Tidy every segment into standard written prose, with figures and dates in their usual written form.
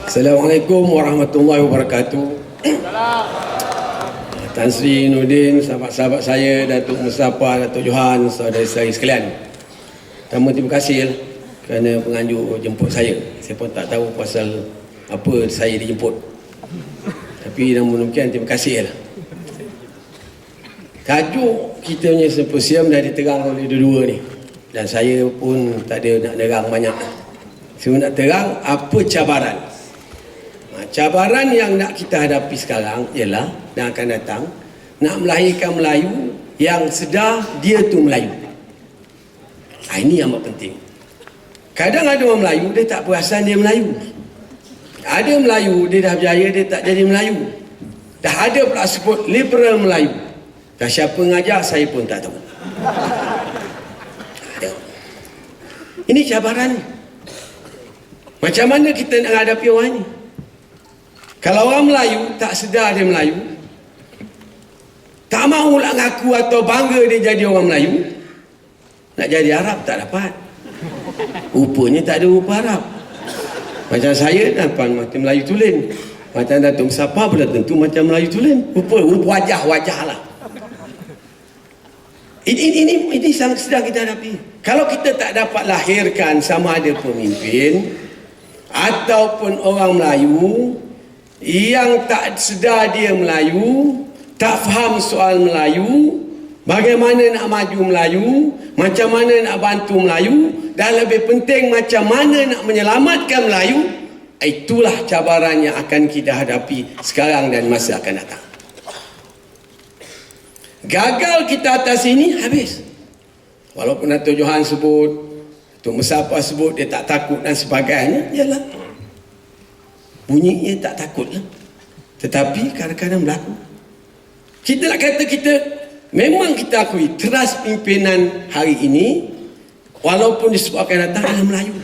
Assalamualaikum warahmatullahi wabarakatuh. Tan Sri Nurdin, sahabat-sahabat saya, Datuk Mustafa, Datuk Johan, saudara-saudari sekalian. Pertama, terima kasih kerana penganjur jemput saya. Saya pun tak tahu pasal apa saya dijemput. Tapi namun demikian, terima kasih lah. Tajuk kita punya simposium dah diterang oleh dua-dua ni. Dan saya pun tak ada nak nerang banyak. Saya nak terang apa cabaran. Cabaran yang nak kita hadapi sekarang ialah dan akan datang, nak melahirkan Melayu yang sedar dia tu Melayu. Ini yang penting. Kadang ada orang Melayu dia tak perasan dia Melayu. Ada Melayu dia dah berjaya dia tak jadi Melayu. Dah ada pula sebut liberal Melayu. Dah siapa ngajar saya pun tak tahu. Ini cabaran. Macam mana kita nak hadapi orang ni? Kalau orang Melayu tak sedar dia Melayu, tak mahu nak ngaku atau bangga dia jadi orang Melayu, nak jadi Arab tak dapat. Rupanya tak ada rupa Arab. Macam saya nampak macam Melayu tulen, macam Datuk Mustafa pun tentu macam Melayu tulen. Rupa wajah-wajah lah. Ini sedang kita hadapi. Kalau kita tak dapat lahirkan sama ada pemimpin ataupun orang Melayu yang tak sedar dia Melayu, tak faham soal Melayu, bagaimana nak maju Melayu, macam mana nak bantu Melayu, dan lebih penting macam mana nak menyelamatkan Melayu, itulah cabaran yang akan kita hadapi sekarang dan masa akan datang. Gagal kita atas ini, habis. Walaupun Datuk Johan sebut, Datuk Mustafa sebut dia tak takut dan sebagainya, yalah, bunyinya tak takut lah. Tetapi kadang-kadang berlaku. Kita nak kata kita memang kita akui teras pimpinan hari ini, walaupun disebabkan datang adalah Melayu.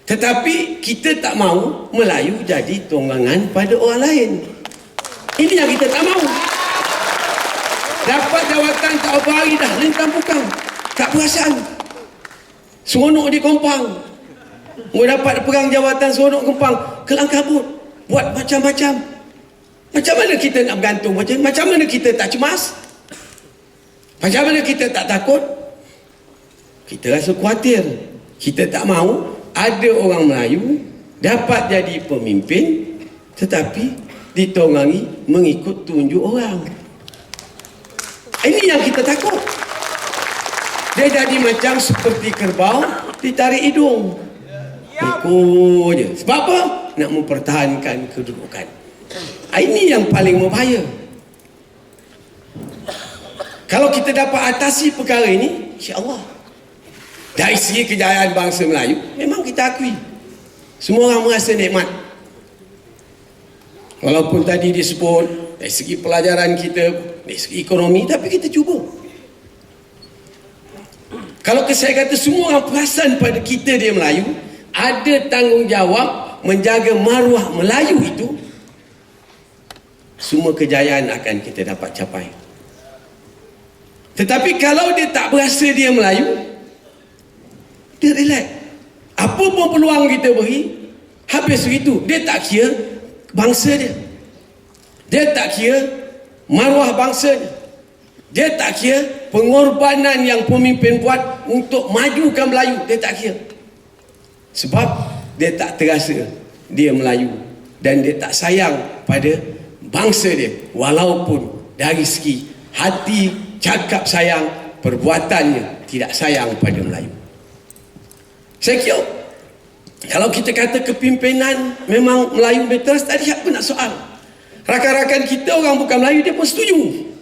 Tetapi kita tak mahu Melayu jadi tonggangan pada orang lain. Ini yang kita tak mahu. Dapat jawatan tak apa hari dah lintang pukang, tak perasan, seronok di kompang. Mau dapat pegang jawatan seronok kempang, kelang kabut, buat macam-macam. Macam mana kita nak bergantung? Macam mana kita tak cemas? Macam mana kita tak takut? Kita rasa khawatir. Kita tak mahu ada orang Melayu dapat jadi pemimpin tetapi ditonggangi mengikut tunjuk orang. Ini yang kita takut. Dia jadi macam seperti kerbau ditarik hidung. Ikut je. Sebab apa? Nak mempertahankan kedudukan. Ini yang paling berbahaya. Kalau kita dapat atasi perkara ini, insya-Allah, dari segi kejayaan bangsa Melayu, memang kita akui, semua orang merasa nikmat. Walaupun tadi disebut dari segi pelajaran kita, dari segi ekonomi, tapi kita cuba. Kalau saya kata semua orang perasan pada kita dia Melayu, ada tanggungjawab menjaga maruah Melayu itu, semua kejayaan akan kita dapat capai. Tetapi kalau dia tak berasa dia Melayu, dia relax. Apa pun peluang kita beri, habis begitu. Dia tak kira bangsa dia. Dia tak kira maruah bangsa dia. Dia tak kira pengorbanan yang pemimpin buat untuk majukan Melayu. Dia tak kira. Sebab dia tak terasa dia Melayu dan dia tak sayang pada bangsa dia, walaupun dari segi hati cakap sayang, perbuatannya tidak sayang pada Melayu. Saya kira kalau kita kata kepimpinan memang Melayu betul, tadi siapa nak soal? Rakan-rakan kita orang bukan Melayu dia pun setuju.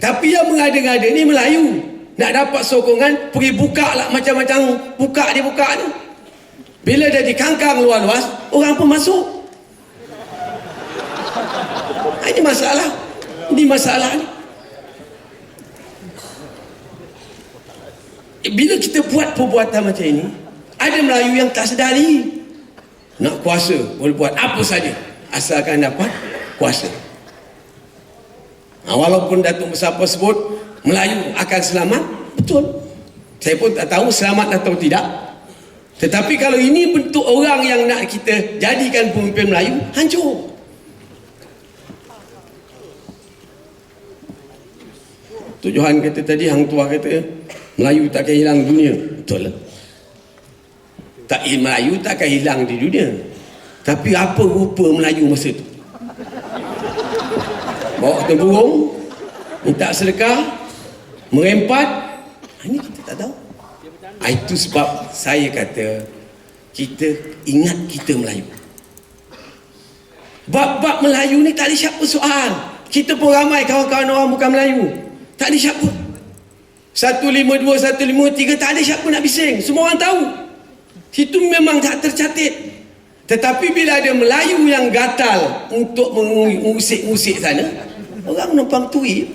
Tapi yang mengada-ngada ni Melayu nak dapat sokongan, pergi buka lah macam-macam buka dia buka ni. Bila dah dikangkang luas-luas, orang pun masuk. Ini masalah. Ini masalah ni. Bila kita buat perbuatan macam ini, ada Melayu yang tak sedari. Nak kuasa, boleh buat apa saja asalkan dapat kuasa. Walaupun Datuk Mustafa sebut Melayu akan selamat, betul. Saya pun tak tahu selamat atau tidak. Tetapi kalau ini bentuk orang yang nak kita jadikan pemimpin Melayu, hancur. Tok Johan kata tadi, hang tua kata Melayu takkan hilang dunia. Betul lah. Melayu takkan hilang di dunia. Tapi apa rupa Melayu masa tu? Bawa tempurung, minta sedekah, merempat. Ini kita tak tahu. Itu sebab saya kata kita ingat kita Melayu. Bab-bab Melayu ni tak ada siapa soal. Kita pun ramai kawan-kawan orang bukan Melayu. Tak ada siapa. 152, 153 tak ada siapa nak bising. Semua orang tahu. Itu memang tak tercatat. Tetapi bila ada Melayu yang gatal untuk mengusik-usik sana, orang numpang tuip.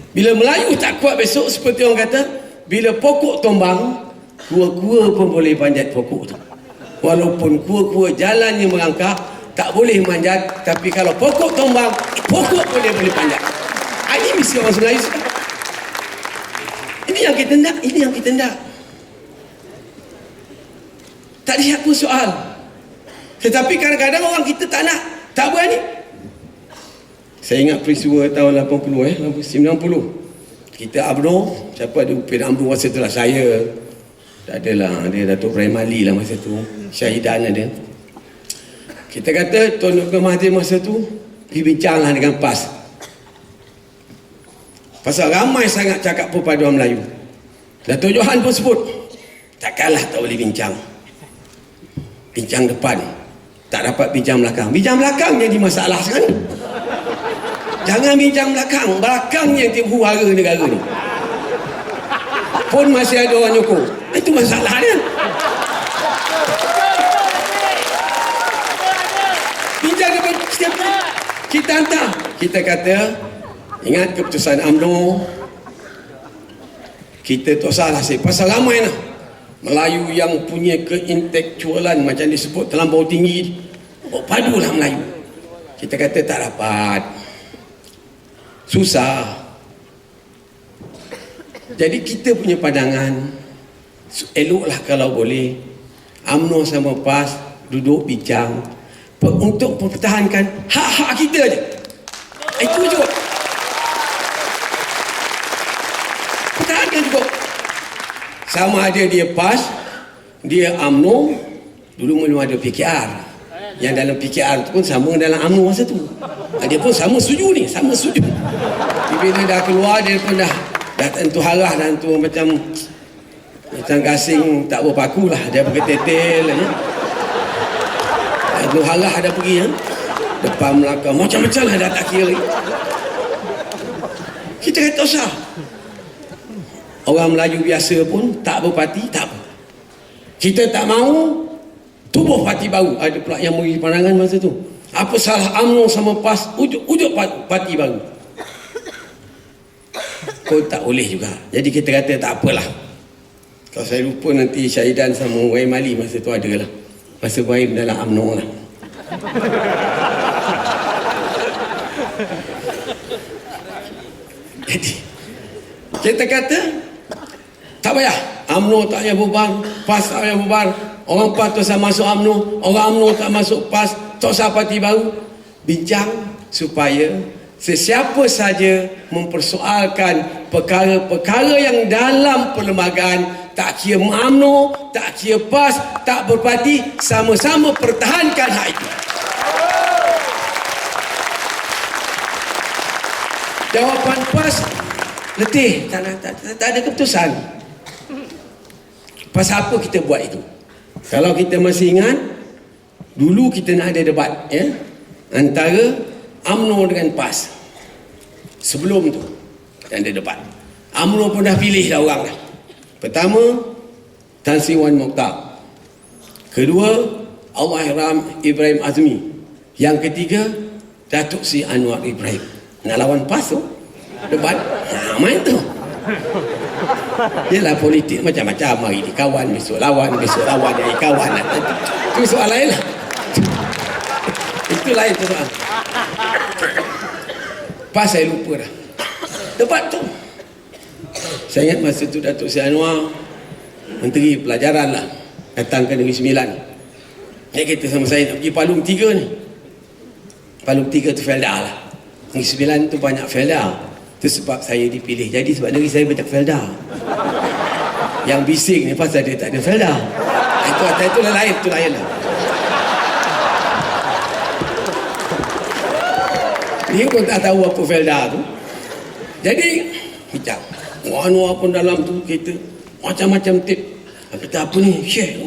Bila Melayu tak kuat besok, seperti orang kata, bila pokok tumbang, kua-kua pun boleh panjat pokok tu. Walaupun kua-kua jalannya merangkak, tak boleh manjat. Tapi kalau pokok tumbang, pokok boleh panjat. Ini mesti orang Melayu suka. Ini yang kita nak, ini yang kita nak. Tak ada siapa soal. Tetapi kadang-kadang orang kita tak nak, tak berani. Saya ingat peristiwa tahun 80, 90. Kita UMNO, siapa ada Upin UMNO masa tu lah, saya. Tak adalah, dia Datuk Ibrahim Ali lah masa tu. Syahidan ada. Kita kata Tuan Dr. Mahathir masa tu pergi bincang lah dengan PAS. Pasal ramai sangat cakap perpaduan Melayu. Datuk Johan pun sebut, takkanlah tak boleh bincang. Bincang depan, tak dapat bincang belakang. Bincang belakang jadi masalah sekarang. Jangan bincang belakang. Belakang yang huru-hara negara ni. Pun masih ada orang nyokong. Itu masalah dia. Bincang depan setiap hari. Kita hantar. Kita kata, ingat keputusan UMNO. Kita tak salah sih. Pasal ramai lah Melayu yang punya keintelektualan macam disebut terlampau tinggi. Padulah Melayu. Kita kata tak dapat. Susah. Jadi kita punya pandangan, eloklah kalau boleh UMNO sama PAS duduk bincang untuk mempertahankan hak-hak kita aja. Itu je. Pertahankan juga. Sama ada dia PAS, dia UMNO, dulu belum ada PKR. Yang dalam PKR tu pun sama dalam UMNO masa tu. Dia pun sama setuju ni, sama setuju. Bila dah keluar, dia pun dah tentu harah dan tu macam gasing tak berpaku lah. Dia pakai tetel ya. Tentu harah dah pergi ya. Depan belakang, macam-macam lah dah tak kira lagi. Kita kata usah. Orang Melayu biasa pun tak berparti, tak apa. Kita tak mahu tubuh parti baru. Ada pula yang beri pandangan masa tu. Apa salah UMNO sama PAS ujuk parti baru? Kau tak boleh juga. Jadi kita kata tak apalah. Kalau saya lupa nanti Syahidan sama Ibrahim Ali masa tu ada lah. Masa Ibrahim dalam UMNO lah. Jadi kita kata tak payah, UMNO tak payah bubar, PAS tak payah bubar. Orang PAS tak usah masuk UMNO, orang UMNO tak masuk PAS, tak usah parti baru. Bincang supaya sesiapa saja mempersoalkan perkara-perkara yang dalam perlembagaan, tak kira UMNO, tak kira PAS, tak berparti, sama-sama pertahankan hak itu. Jawapan PAS, letih, tak ada keputusan. Pasal apa kita buat itu? Kalau kita masih ingat, dulu kita nak ada debat ya, antara UMNO dengan PAS. Sebelum tu ada debat. UMNO pun dah pilih dah orang dah. Pertama, Tan Sri Wan Mokhtar. Kedua, Allahyarham Ibrahim Azmi. Yang ketiga, Datuk Seri Anwar Ibrahim. Nak lawan PAS tu debat, main tu. Yelah politik macam-macam. Hari ni kawan, besok lawan jadi kawan. Itu soal lain lah. Itu lain tu soal. PAS saya lupa dah debat tu. Saya ingat masa tu Datuk Seri Anwar Menteri Pelajaran lah datang ke Negeri Sembilan. Dia kata sama saya nak pergi Palung 3 ni. Palung 3 tu Felda lah. Negeri Sembilan tu banyak Felda. Tu sebab saya dipilih. Jadi sebab negeri saya banyak Felda. Yang bising ni pasal dia tak ada Felda. Itu lah lain, itu lain lah. Dia pun tak tahu apa Felda tu. Jadi hijab warna pun dalam tu kita macam-macam tip. Kata apa ni Syekh,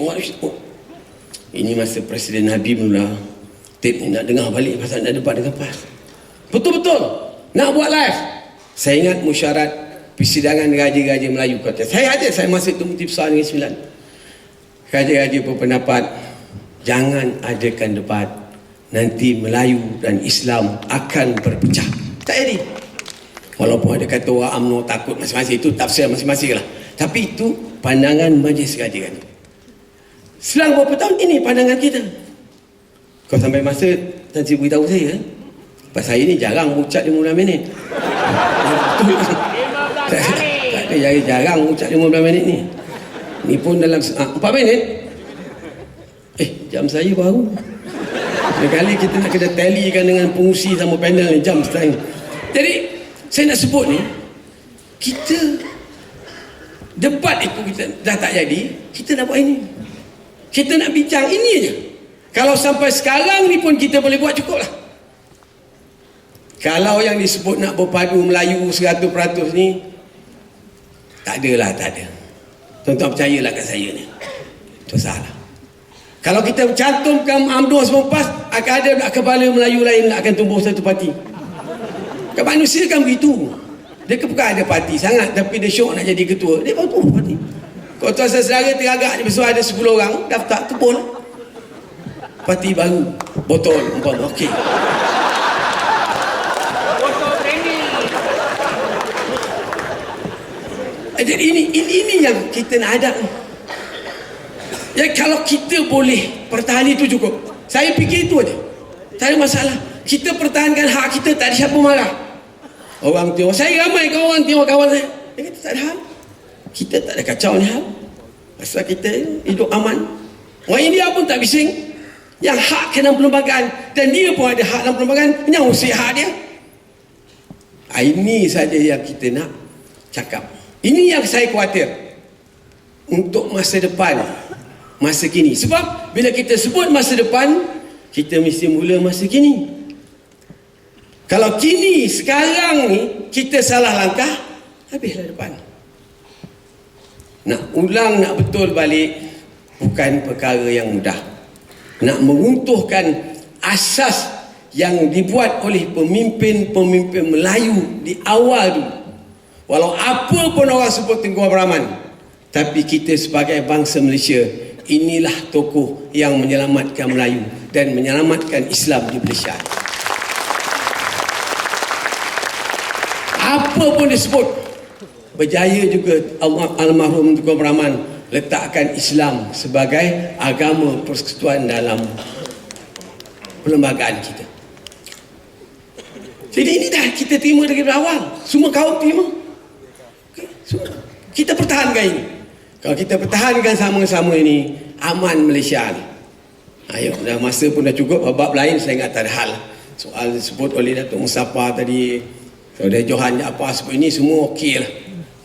ini masa Presiden Habib mula tip ni nak dengar balik pasal nak debat dengan PAS. Betul-betul nak buat live. Saya ingat musyarat persidangan Raja-Raja Melayu kata saya masih tu Mufti Besar Negeri Sembilan. Raja-Raja berpendapat jangan adakan debat, nanti Melayu dan Islam akan berpecah. Tak jadi. Walaupun ada kata orang UMNO takut masing-masing, itu tafsir masing-masing lah. Tapi itu pandangan Majlis Raja kan. Selang beberapa tahun ini pandangan kita. Kau sampai masa Tan Sri beritahu saya, pasal saya ni jarang ucap 15 minit. Tak ada, jarang ucap 15 minit ni. Ni pun dalam 4 minit. Jam saya baru. Sekali kita nak kena tallykan dengan pengusi sama panel ni jam setengah. Jadi saya nak sebut ni, kita debat itu kita dah tak jadi, kita nak buat ini. Kita nak bincang ini aja. Kalau sampai sekarang ni pun kita boleh buat, cukup lah. Kalau yang disebut nak berpadu Melayu 100% ni, tak adalah, tak ada. Tuan-tuan percayalah kat saya ni. Itu salah. Kalau kita cantumkan UMNO semua PAS, akan ada kepala Melayu lain akan tumbuh satu parti. Kat manusia kan begitu. Dia bukan ada parti sangat, tapi dia syok nak jadi ketua, dia baru tumbuh parti. Kalau tuan saudara teragak je besar ada 10 orang daftar, tebul lah. Parti baru, botol umpama, okey. Botol training. Jadi ini yang kita nak hadap. Ya, kalau kita boleh pertahan itu cukup. Saya fikir itu aja. Tak ada masalah. Kita pertahankan hak kita, tak ada siapa marah. Orang tengok, saya ramai kawan tengok kawan saya. Dia kata tak ada hal. Kita tak ada kacau ni hal. Pasal kita hidup aman. Orang India pun tak bising. Yang hak kena perlembagaan. Dan dia pun ada hak dalam perlembagaan. Yang usik hak dia. Ini saja yang kita nak cakap. Ini yang saya khawatir. Untuk masa depan. Masa kini. Sebab bila kita sebut masa depan, kita mesti mula masa kini. Kalau kini, sekarang ni, kita salah langkah, habislah depan. Nak ulang, nak betul balik, bukan perkara yang mudah. Nak meruntuhkan asas yang dibuat oleh pemimpin-pemimpin Melayu di awal tu. Walau apa pun orang sebut Tengku Abdul Rahman, tapi kita sebagai bangsa Malaysia, inilah tokoh yang menyelamatkan Melayu dan menyelamatkan Islam di Malaysia. Apa pun disebut, berjaya juga almarhum Tengku Abdul Rahman letakkan Islam sebagai agama persekutuan dalam perlembagaan kita. Jadi ini dah kita terima dari awal. Semua kaum terima. Okay. Kita pertahankan ini. Kalau kita pertahankan sama-sama ini, aman Malaysia ni. Ayo, dah masa pun dah cukup. Bab lain saya ingat tak ada hal. Soal disebut oleh Datuk Musafar tadi, Saudara Johan apa sebut ini semua okey lah.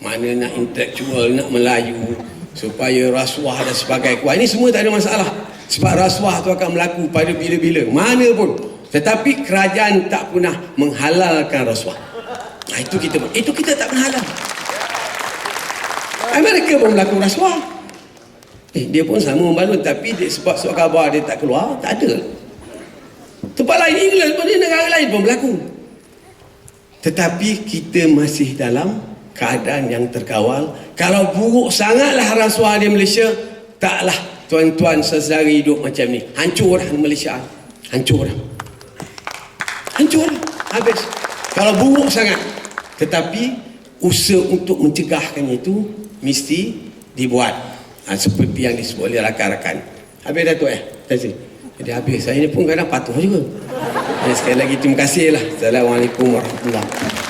Mana nak intelektual, nak Melayu, supaya rasuah dan sebagainya. Wah, ini semua tak ada masalah. Sebab rasuah tu akan berlaku pada bila-bila, mana pun. Tetapi kerajaan tak pernah menghalalkan rasuah. Nah, itu kita tak pernah halal. Amerika pun berlaku rasuah. Dia pun sama membalun, tapi dia sebab surat khabar dia tak keluar, tak ada. Tempat lain, England pun, negara lain pun berlaku. Tetapi kita masih dalam keadaan yang terkawal. Kalau buruk sangatlah rasuah di Malaysia, taklah tuan-tuan saudara hidup macam ni. Hancur Malaysia. Hancur. Habis. Kalau buruk sangat. Tetapi usaha untuk mencegahkannya itu mesti dibuat. Seperti yang disebut oleh rakan-rakan. Habis dah tu terima kasih. Jadi habis. Saya ni pun kadang patuh juga. Sekali lagi terima kasih lah. Assalamualaikum warahmatullahi wabarakatuh.